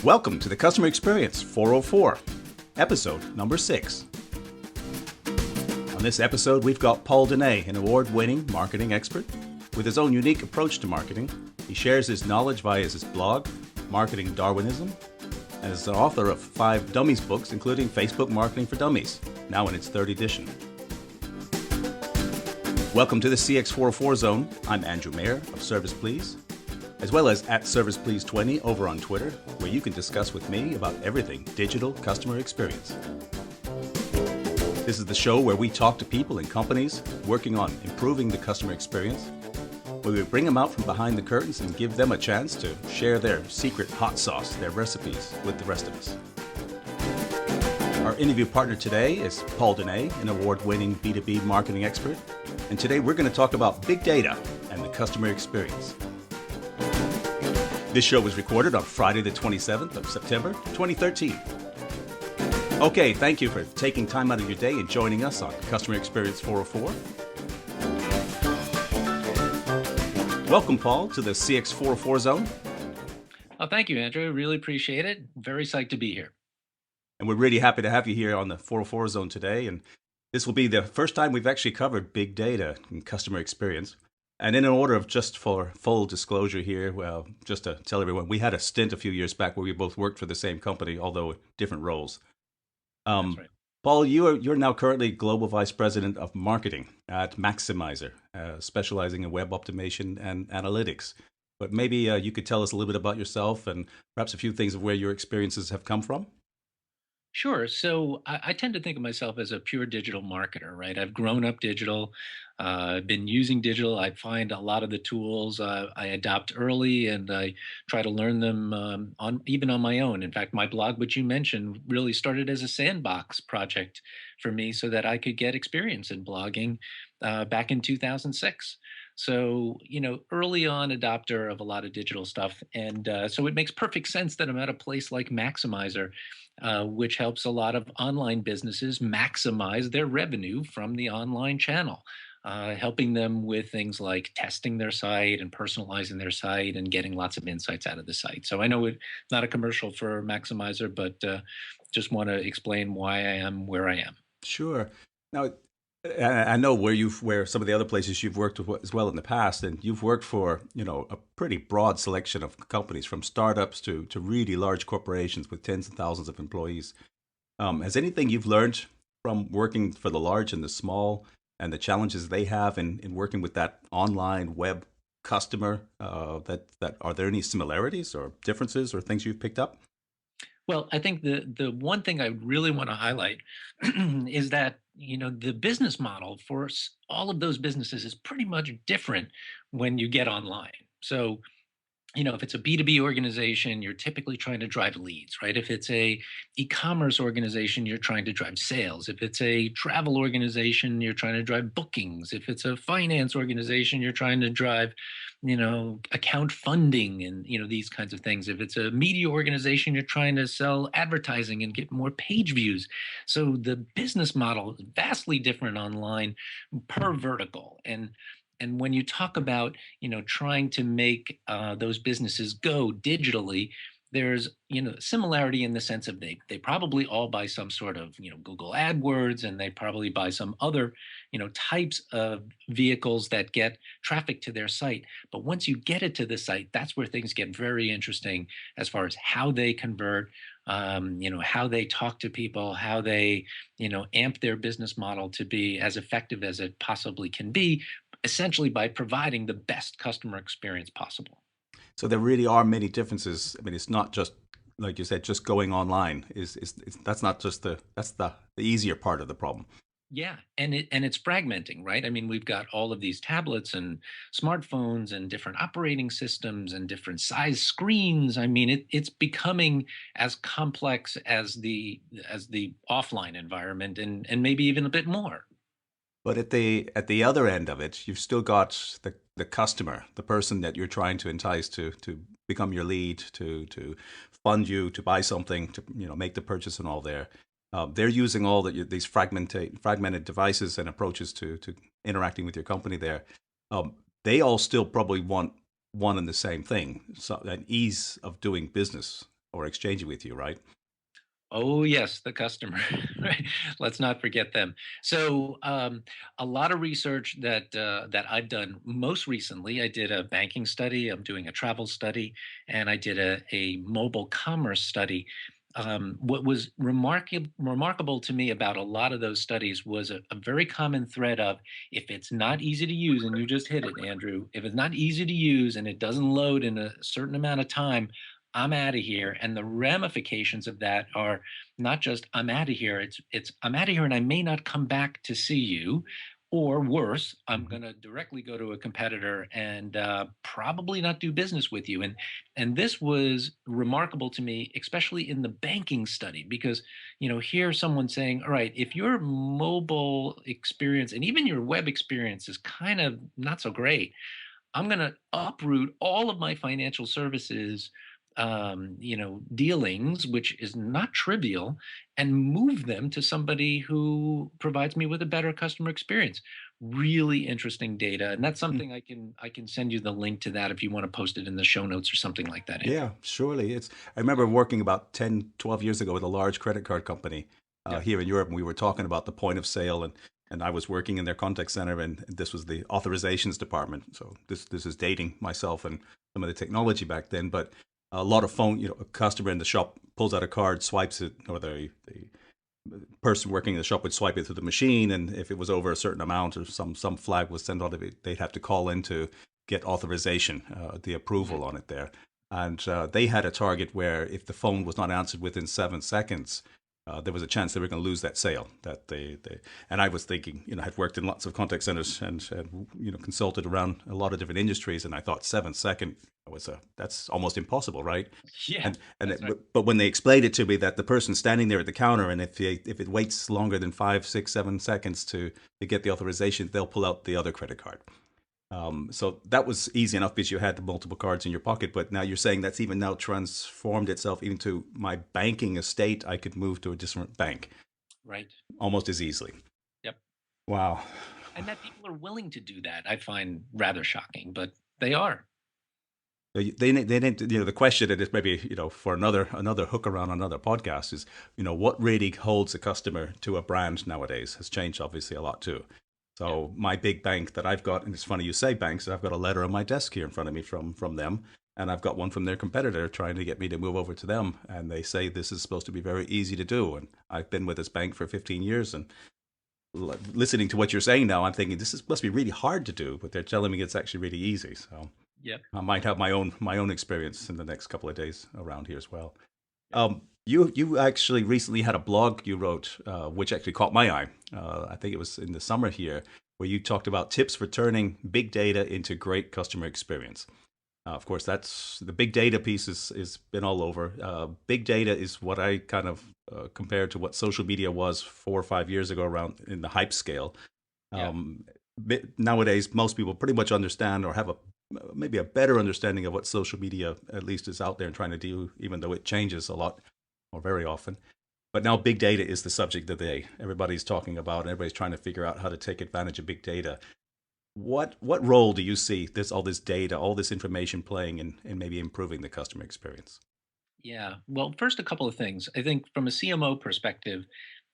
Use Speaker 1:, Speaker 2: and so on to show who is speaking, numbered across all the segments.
Speaker 1: Welcome to the Customer Experience 404, episode number 6. On this episode, we've got Paul Dunay, an award-winning marketing expert. With his own unique approach to marketing, he shares his knowledge via his blog, Marketing Darwinism, and is an author of 5 Dummies books, including Facebook Marketing for Dummies, now in its 3rd edition. Welcome to the CX404 Zone. I'm Andrew Mayer of Service Please, as well as at Service Please 20 over on Twitter, where you can discuss with me about everything digital customer experience. This is the show where we talk to people and companies working on improving the customer experience, where we bring them out from behind the curtains and give them a chance to share their secret hot sauce, their recipes, with the rest of us. Our interview partner today is Paul Dunay, an award-winning B2B marketing expert, and today we're going to talk about big data and the customer experience. This show was recorded on Friday the 27th of September, 2013. Okay, thank you for taking time out of your day and joining us on Customer Experience 404. Welcome, Paul, to the CX404 Zone.
Speaker 2: Oh, thank you, Andrew. Really appreciate it. Very psyched to be here.
Speaker 1: And we're really happy to have you here on the 404 Zone today. And this will be the first time we've actually covered big data and customer experience. And in an order of just for full disclosure here, well, just to tell everyone, we had a stint a few years back where we both worked for the same company, although different roles.
Speaker 2: That's right.
Speaker 1: Paul, you're now currently Global Vice President of Marketing at Maxymiser, specializing in web optimization and analytics. But maybe you could tell us a little bit about yourself and perhaps a few things of where your experiences have come from.
Speaker 2: Sure. So I tend to think of myself as a pure digital marketer, right? I've grown up digital. I've been using digital. I find a lot of the tools I adopt early, and I try to learn them on my own. In fact, my blog, which you mentioned, really started as a sandbox project for me, so that I could get experience in blogging back in 2006. So, early on adopter of a lot of digital stuff. And so it makes perfect sense that I'm at a place like Maxymiser, which helps a lot of online businesses maximize their revenue from the online channel, helping them with things like testing their site and personalizing their site and getting lots of insights out of the site. So I know it's not a commercial for Maxymiser, but just want to explain why I am where I am.
Speaker 1: Sure. Now, I know where some of the other places you've worked with as well in the past, and you've worked for, a pretty broad selection of companies, from startups to really large corporations with tens of thousands of employees. Has anything you've learned from working for the large and the small and the challenges they have in working with that online web customer, that are there any similarities or differences or things you've picked up?
Speaker 2: Well, I think the one thing I really want to highlight is that the business model for all of those businesses is pretty much different when you get online. So if it's a B2B organization, you're typically trying to drive leads, right? If it's a e-commerce organization, you're trying to drive sales. If it's a travel organization, you're trying to drive bookings. If it's a finance organization, you're trying to drive, account funding and, these kinds of things. If it's a media organization, you're trying to sell advertising and get more page views. So the business model is vastly different online per vertical. And when you talk about, trying to make those businesses go digitally, there's, similarity in the sense of they probably all buy some sort of, Google AdWords, and they probably buy some other, types of vehicles that get traffic to their site. But once you get it to the site, that's where things get very interesting as far as how they convert, how they talk to people, how they, amp their business model to be as effective as it possibly can be, essentially by providing the best customer experience possible.
Speaker 1: So there really are many differences. I mean, it's not just, like you said, just going online. That's not just that's the easier part of the problem.
Speaker 2: Yeah, and it's fragmenting, right? I mean, we've got all of these tablets and smartphones and different operating systems and different size screens. I mean, it's becoming as complex as the offline environment, and maybe even a bit more.
Speaker 1: But at the other end of it, you've still got the customer, the person that you're trying to entice to become your lead, to fund you, to buy something, to make the purchase and all there. They're using all these fragmented devices and approaches to interacting with your company there. They all still probably want one and the same thing, so an ease of doing business. or exchanging with you, right?
Speaker 2: Oh yes, the customer. Right. Let's not forget them. So a lot of research that I've done most recently, I did a banking study. I'm doing a travel study, and I did a mobile commerce study. What was remarkable to me about a lot of those studies was a very common thread of, if it's not easy to use, and you just hit it, Andrew. If it's not easy to use and it doesn't load in a certain amount of time, I'm out of here. And the ramifications of that are not just I'm out of here, it's I'm out of here and I may not come back to see you. Or worse, I'm
Speaker 1: Mhm.
Speaker 2: going to directly go to a competitor and probably not do business with you. And this was remarkable to me, especially in the banking study, because here someone saying, all right, if your mobile experience and even your web experience is kind of not so great, I'm going to uproot all of my financial services, dealings, which is not trivial, and move them to somebody who provides me with a better customer experience. Really interesting data, and that's something I can send you the link to that if you want to post it in the show notes or something like that, Andrew.
Speaker 1: Yeah, surely. I remember working about 10, 12 years ago with a large credit card company
Speaker 2: Yeah.
Speaker 1: here in Europe, and we were talking about the point of sale, and I was working in their contact center, and this was the authorizations department. So this is dating myself and some of the technology back then, but a lot of phone, a customer in the shop pulls out a card, swipes it, or the person working in the shop would swipe it through the machine, and if it was over a certain amount or some flag was sent out of it, they'd have to call in to get authorization, the approval on it there. And they had a target where if the phone was not answered within 7 seconds, there was a chance they were going to lose that sale. And I was thinking, I'd worked in lots of contact centers and consulted around a lot of different industries, and I thought 7 second that's almost impossible, right?
Speaker 2: Yeah,
Speaker 1: And
Speaker 2: that's right.
Speaker 1: but when they explained it to me that the person standing there at the counter, and if it waits longer than 5, 6, 7 seconds to get the authorization, they'll pull out the other credit card. So that was easy enough because you had the multiple cards in your pocket. But now you're saying that's even now transformed itself into my banking estate. I could move to a different bank
Speaker 2: Right.
Speaker 1: almost as easily.
Speaker 2: Yep.
Speaker 1: Wow.
Speaker 2: And that people are willing to do that, I find rather shocking, but they are.
Speaker 1: They need to, the question that is maybe for another hook around another podcast is what really holds a customer to a brand nowadays has changed obviously a lot too.
Speaker 2: Yeah.
Speaker 1: So my big bank that I've got, and it's funny you say banks, I've got a letter on my desk here in front of me from them, and I've got one from their competitor trying to get me to move over to them, and they say this is supposed to be very easy to do, and I've been with this bank for 15 years, and listening to what you're saying now, I'm thinking must be really hard to do, but they're telling me it's actually really easy. So
Speaker 2: Yep.
Speaker 1: I might have my own experience in the next couple of days around here as well.
Speaker 2: Yep.
Speaker 1: You actually recently had a blog you wrote, which actually caught my eye. I think it was in the summer here, where you talked about tips for turning big data into great customer experience. Of course, that's the big data piece is been all over. Big data is what I kind of compared to what social media was 4 or 5 years ago, around in the hype scale.
Speaker 2: Yeah.
Speaker 1: Um, Nowadays, most people pretty much understand or have maybe a better understanding of what social media at least is out there and trying to do, even though it changes a lot or very often. But now big data is the subject that everybody's talking about, and everybody's trying to figure out how to take advantage of big data. What role do you see all this data, all this information playing in maybe improving the customer experience?
Speaker 2: Yeah. Well, first, a couple of things. I think from a CMO perspective,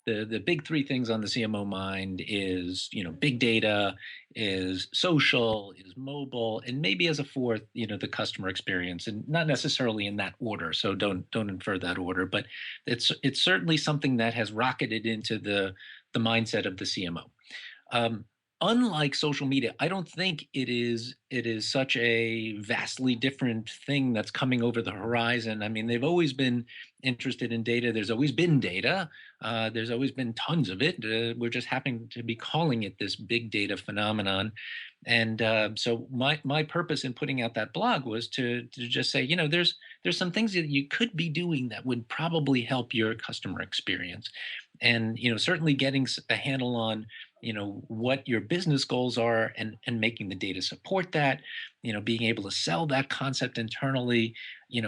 Speaker 2: the big three things on the CMO mind is, big data, is social, is mobile, and maybe as a fourth, the customer experience, and not necessarily in that order. So don't infer that order, but it's certainly something that has rocketed into the mindset of the CMO. Um, Unlike social media, I don't think it is such a vastly different thing that's coming over the horizon. I mean, they've always been interested in data. There's always been data. There's always been tons of it. We're just happening to be calling it this big data phenomenon. And so my purpose in putting out that blog was to just say, there's some things that you could be doing that would probably help your customer experience, and certainly getting a handle on what your business goals are, and making the data support that, being able to sell that concept internally,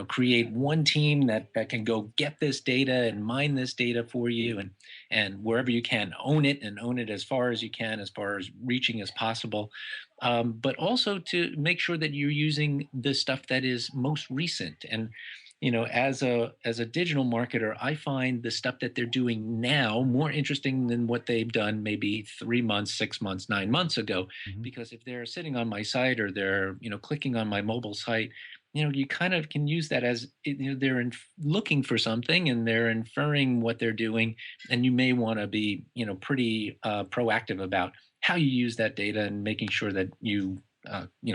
Speaker 2: create one team that can go get this data and mine this data for you, and wherever you can own it, and own it as far as you can, as far as reaching as possible, but also to make sure that you're using the stuff that is most recent. And as a digital marketer, I find the stuff that they're doing now more interesting than what they've done maybe 3 months, 6 months, 9 months ago.
Speaker 1: Hmm.
Speaker 2: Because if they're sitting on my site or they're clicking on my mobile site, you kind of can use that as they're looking for something and they're inferring what they're doing, and you may want to be pretty proactive about how you use that data and making sure that you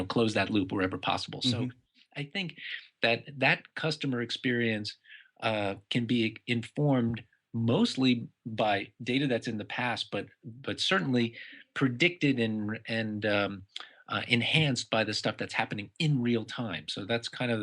Speaker 2: close that loop wherever possible. So
Speaker 1: Hmm.
Speaker 2: I think that customer experience can be informed mostly by data that's in the past, but certainly predicted and enhanced by the stuff that's happening in real time. So that's kind of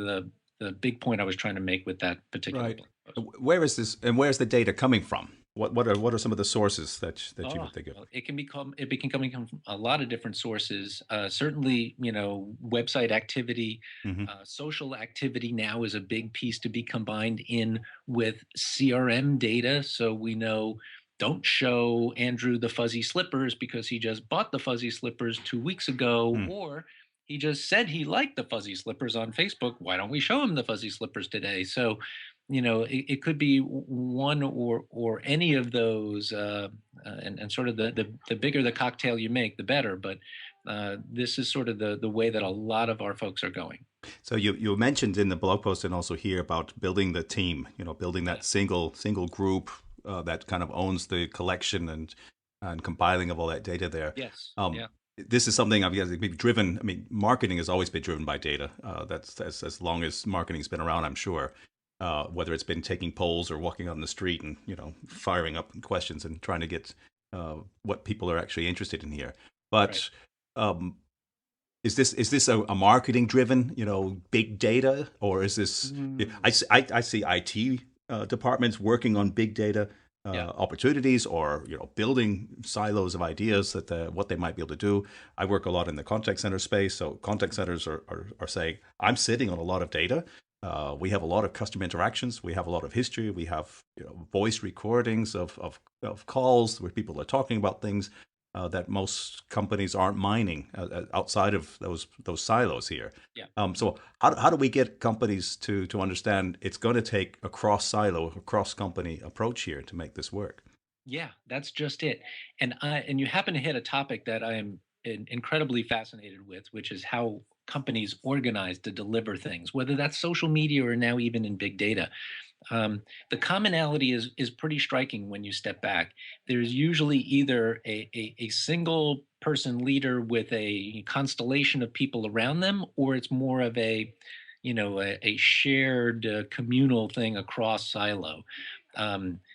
Speaker 2: the big point I was trying to make with that particular
Speaker 1: Right.
Speaker 2: blog post.
Speaker 1: Where is this, and where's the data coming from? What are some of the sources that you
Speaker 2: Oh,
Speaker 1: would think of?
Speaker 2: well, it can come from a lot of different sources. Certainly, website activity,
Speaker 1: Hmm.
Speaker 2: social activity now is a big piece to be combined in with CRM data. So we know, don't show Andrew the fuzzy slippers because he just bought the fuzzy slippers 2 weeks ago,
Speaker 1: Mm.
Speaker 2: or he just said he liked the fuzzy slippers on Facebook. Why don't we show him the fuzzy slippers today? So, it could be one or any of those. And sort of the bigger the cocktail you make, the better. But this is sort of the way that a lot of our folks are going.
Speaker 1: So you mentioned in the blog post and also here about building the team, building that
Speaker 2: Yeah.
Speaker 1: single group that kind of owns the collection and compiling of all that data there.
Speaker 2: Yes.
Speaker 1: Um,
Speaker 2: Yeah.
Speaker 1: this is something I've been driven. I mean, marketing has always been driven by data. That's as long as marketing's been around, I'm sure. Whether it's been taking polls or walking on the street and firing up questions and trying to get what people are actually interested in here.
Speaker 2: Right.
Speaker 1: But um, is this a marketing driven big data, or is this
Speaker 2: Mm,
Speaker 1: I see IT departments working on big data
Speaker 2: yeah.
Speaker 1: opportunities, or building silos of ideas that what they might be able to do. I work a lot in the contact center space, so contact centers are saying, I'm sitting on a lot of data. We have a lot of customer interactions. We have a lot of history. We have voice recordings of calls where people are talking about things that most companies aren't mining outside of those silos here.
Speaker 2: Yeah.
Speaker 1: So how do we get companies to understand it's going to take a cross silo, a cross company approach here to make this work?
Speaker 2: Yeah, that's just it. And you happen to hit a topic that I am incredibly fascinated with, which is how companies organize to deliver things, whether that's social media or now even in big data. Um, the commonality is pretty striking when you step back. There's usually either a single person leader with a constellation of people around them, or it's more of a shared communal thing across silo.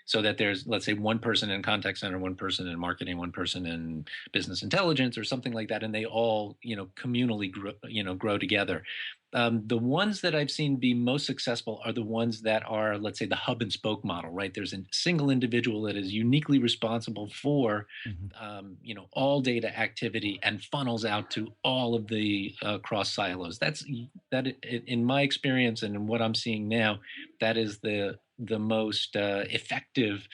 Speaker 2: So that there's, let's say, one person in contact center, one person in marketing, one person in business intelligence, or something like that, and they all communally grow together. The ones that I've seen be most successful are the ones that are, let's say, the hub and spoke model, right? There's a single individual that is uniquely responsible for,
Speaker 1: Hmm.
Speaker 2: all data activity and funnels out to all of the cross silos. In my experience and in what I'm seeing now, that is the most effective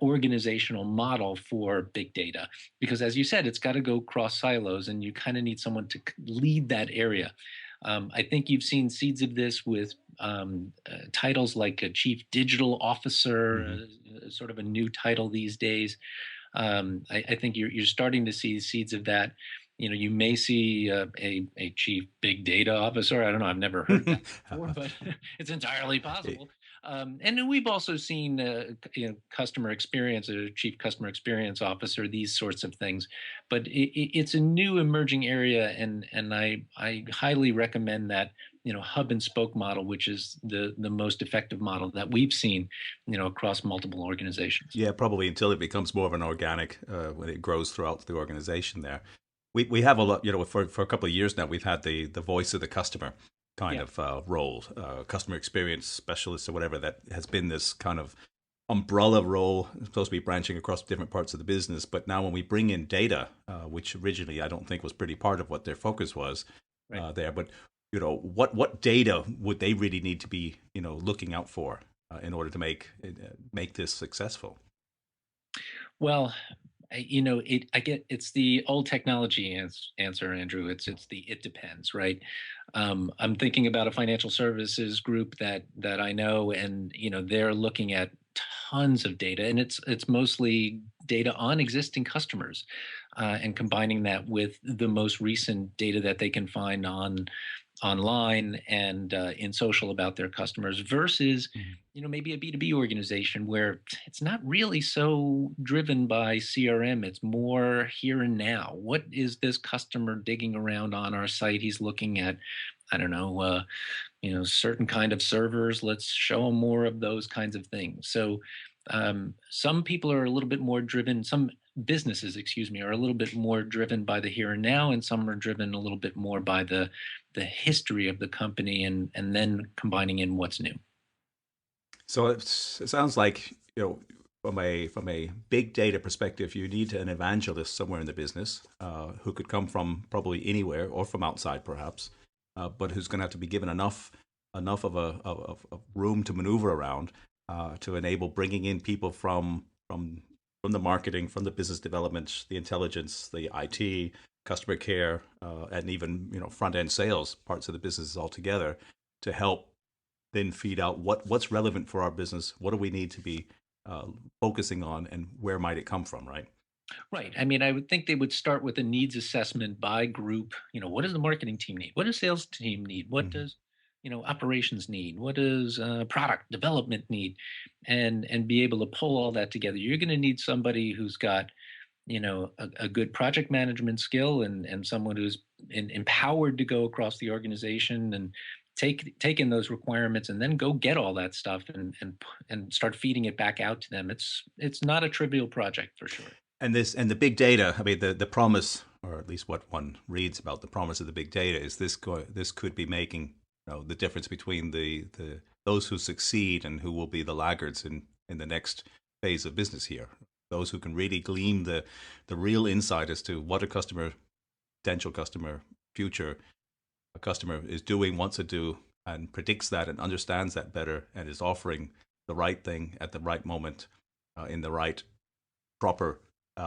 Speaker 2: organizational model for big data, because as you said, it's got to go cross silos and you kind of need someone to lead that area. I think you've seen seeds of this with titles like a chief digital officer,
Speaker 1: Hmm.
Speaker 2: sort of a new title these days. I think you're starting to see seeds of that. You may see a chief big data officer. I don't know. I've never heard that before, but it's entirely possible. And then we've also seen customer experience, a chief customer experience officer, these sorts of things. But it's a new emerging area, and I highly recommend that hub and spoke model, which is the most effective model that we've seen across multiple organizations.
Speaker 1: Yeah, probably until it becomes more of an organic when it grows throughout the organization there. We have a lot, for a couple of years now, we've had the voice of the customer kind
Speaker 2: Yeah.
Speaker 1: of role, customer experience specialist or whatever, that has been this kind of umbrella role, supposed to be branching across different parts of the business. But now when we bring in data, which originally I don't think was pretty part of what their focus was
Speaker 2: Right.
Speaker 1: there, but what data would they really need to be looking out for in order to make this successful?
Speaker 2: Well, I get it's the old technology answer, Andrew. It depends, right? I'm thinking about a financial services group that I know, and they're looking at tons of data, and it's mostly data on existing customers, and combining that with the most recent data that they can find online and in social about their customers versus
Speaker 1: Mhm.
Speaker 2: maybe a B2B organization where it's not really so driven by CRM. It's more here and now. What is this customer digging around on our site? He's looking at, I don't know, certain kind of servers. Let's show them more of those kinds of things. So some people are a little bit more driven. Some businesses, excuse me, are a little bit more driven by the here and now, and some are driven a little bit more by the history of the company, and then combining in what's new.
Speaker 1: So it sounds like, from a big data perspective, you need an evangelist somewhere in the business, who could come from probably anywhere or from outside perhaps, but who's going to have to be given enough of room to maneuver around, to enable bringing in people from the marketing, from the business development, the intelligence, the IT, customer care, and even front end sales parts of the business altogether, to help then feed out what's relevant for our business. What do we need to be uh, focusing on, and where might it come from? Right.
Speaker 2: Right. I mean, I would think they would start with a needs assessment by group. What does the marketing team need? What does sales team need? What
Speaker 1: Hmm.
Speaker 2: does operations need? What does product development need? And be able to pull all that together. You're going to need somebody who's got a good project management skill, and someone who's empowered to go across the organization and take in those requirements and then go get all that stuff and start feeding it back out to them. It's not a trivial project for sure.
Speaker 1: And the big data. I mean, the promise, or at least what one reads about the promise of the big data, is this could be making the difference between the those who succeed and who will be the laggards in the next phase of business here. Those who can really glean the real insight as to what a customer, potential customer, future a customer is doing, wants to do, and predicts that and understands that better, and is offering the right thing at the right moment, in the right proper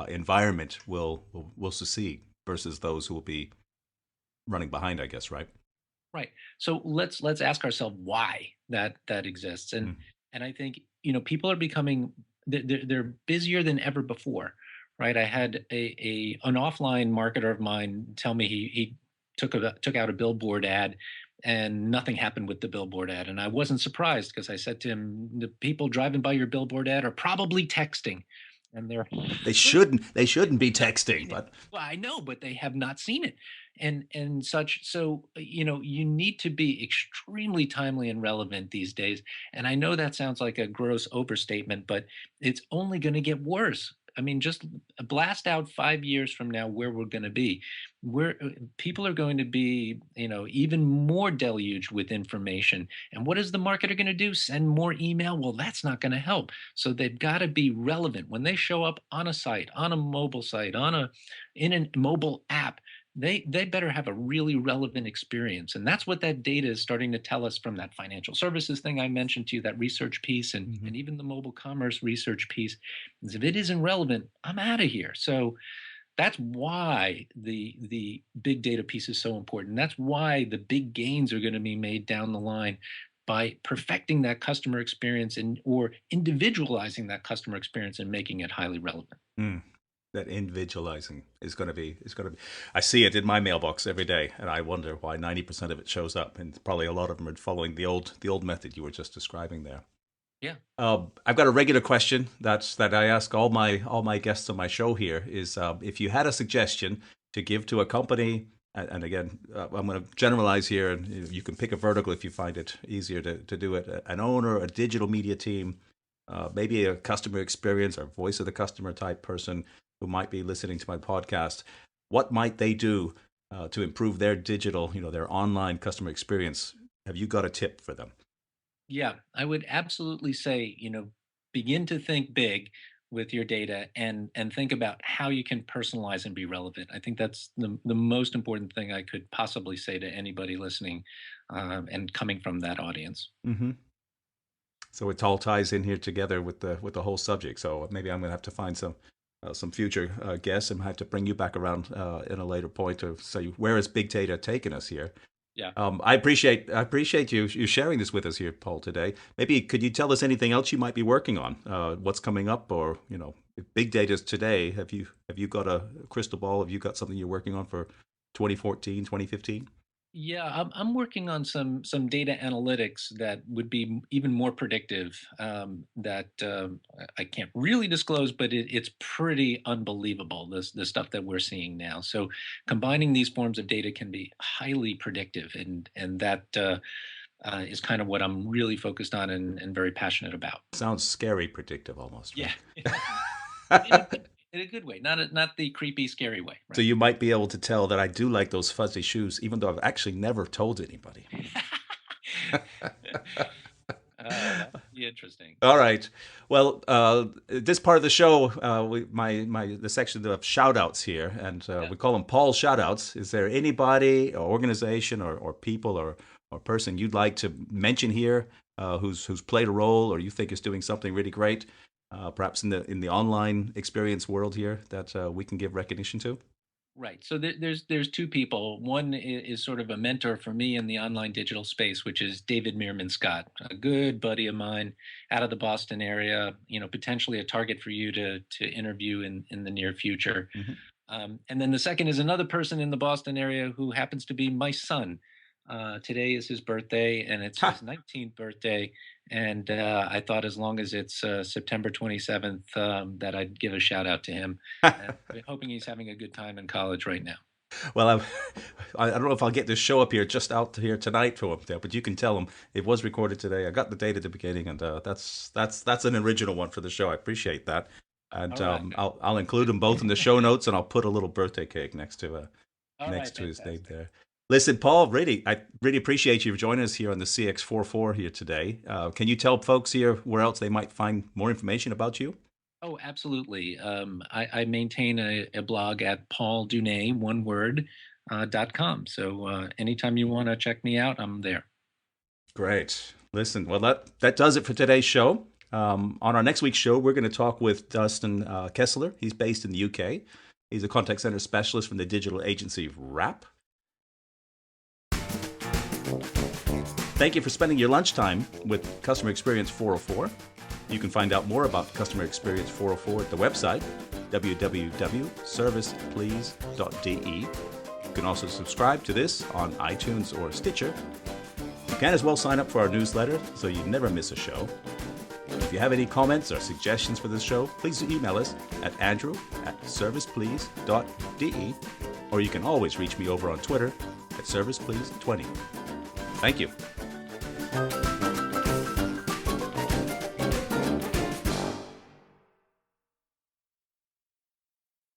Speaker 1: environment, will succeed versus those who will be running behind, I guess. Right.
Speaker 2: Right. So let's ask ourselves why that exists. And
Speaker 1: Mm.
Speaker 2: and I think people are becoming they're busier than ever before. Right. I had a an offline marketer of mine tell me he took out a billboard ad, and nothing happened with the billboard ad. And I wasn't surprised, because I said to him, the people driving by your billboard ad are probably texting, and they're
Speaker 1: They shouldn't be
Speaker 2: not
Speaker 1: texting,
Speaker 2: seen it.
Speaker 1: but
Speaker 2: Well, I know, but they have not seen it, and such. So you need to be extremely timely and relevant these days. And I know that sounds like a gross overstatement, but it's only going to get worse. I mean, just blast out 5 years from now where we're going to be. Where people are going to be, even more deluged with information. And what is the marketer going to do? Send more email? Well, that's not going to help. So they've got to be relevant when they show up on a site, on a mobile site, in a mobile app. They better have a really relevant experience, and that's what that data is starting to tell us from that financial services thing I mentioned to you, that research piece, and
Speaker 1: Mhm.
Speaker 2: even the mobile commerce research piece. Is if it isn't relevant, I'm out of here. So that's why the big data piece is so important. That's why the big gains are going to be made down the line by perfecting that customer experience, and or individualizing that customer experience and making it highly relevant.
Speaker 1: Mm. That individualizing is going to be. I see it in my mailbox every day, and I wonder why 90% of it shows up, and probably a lot of them are following the old method you were just describing there.
Speaker 2: Yeah.
Speaker 1: I've got a regular question that I ask all my guests on my show here is, if you had a suggestion to give to a company, and again, I'm going to generalize here, and you can pick a vertical if you find it easier to do it. An owner, a digital media team, maybe a customer experience or voice of the customer type person who might be listening to my podcast. What might they do to improve their digital, their online customer experience? Have you got a tip for them?
Speaker 2: Yeah, I would absolutely say, begin to think big with your data, and think about how you can personalize and be relevant. I think that's the most important thing I could possibly say to anybody listening, and coming from that audience.
Speaker 1: Mm-hmm. So it all ties in here together with the whole subject. So maybe I'm going to have to find some future guests and have to bring you back around in a later point to say where is big data taking us here.
Speaker 2: Yeah.
Speaker 1: I appreciate you sharing this with us here, Paul, today. Maybe could you tell us anything else you might be working on? What's coming up, or if big data is today. Have you got a crystal ball? Have you got something you're working on for 2014, 2015?
Speaker 2: Yeah, I'm working on some data analytics that would be even more predictive. That I can't really disclose, but it's pretty unbelievable. The stuff that we're seeing now. So combining these forms of data can be highly predictive, and that is kind of what I'm really focused on and very passionate about.
Speaker 1: Sounds scary predictive almost,
Speaker 2: Yeah,
Speaker 1: right?
Speaker 2: in a good way, not the creepy, scary way.
Speaker 1: So
Speaker 2: Right.
Speaker 1: you might be able to tell that I do like those fuzzy shoes, even though I've actually never told anybody.
Speaker 2: That'd be interesting.
Speaker 1: All right. Well, this part of the show, the section of shout outs here, and
Speaker 2: Yeah.
Speaker 1: we call them Paul shout outs. Is there anybody, or organization, or people, or person you'd like to mention here who's played a role, or you think is doing something really great, perhaps in the online experience world here that we can give recognition to?
Speaker 2: Right. So there's two people. One is sort of a mentor for me in the online digital space, which is David Meerman Scott, a good buddy of mine out of the Boston area. Potentially a target for you to interview in the near future.
Speaker 1: Hmm.
Speaker 2: And then the second is another person in the Boston area who happens to be my son. Today is his birthday, and it's his 19th birthday. And I thought as long as it's September 27th, that I'd give a shout out to him. And I'm hoping he's having a good time in college right now.
Speaker 1: Well, I don't know if I'll get this show up here just out here tonight for him, but you can tell him it was recorded today. I got the date at the beginning, and that's an original one for the show. I appreciate that, and
Speaker 2: All right.
Speaker 1: I'll include them both in the show notes, and I'll put a little birthday cake next to
Speaker 2: All right.
Speaker 1: his name
Speaker 2: Fantastic.
Speaker 1: there. Listen, Paul, I really appreciate you joining us here on the CX404 here today. Can you tell folks here where else they might find more information about you?
Speaker 2: Oh, absolutely. I maintain a blog at pauldunay, one word, .com. So anytime you want to check me out, I'm there.
Speaker 1: Great. Listen, well, that does it for today's show. On our next week's show, we're going to talk with Dustin Kessler. He's based in the UK. He's a contact center specialist from the digital agency Wrap. Thank you for spending your lunchtime with Customer Experience 404. You can find out more about Customer Experience 404 at the website, www.serviceplease.de. You can also subscribe to this on iTunes or Stitcher. You can as well sign up for our newsletter so you never miss a show. If you have any comments or suggestions for this show, please email us at andrew@serviceplease.de, or you can always reach me over on Twitter at serviceplease20. Thank you.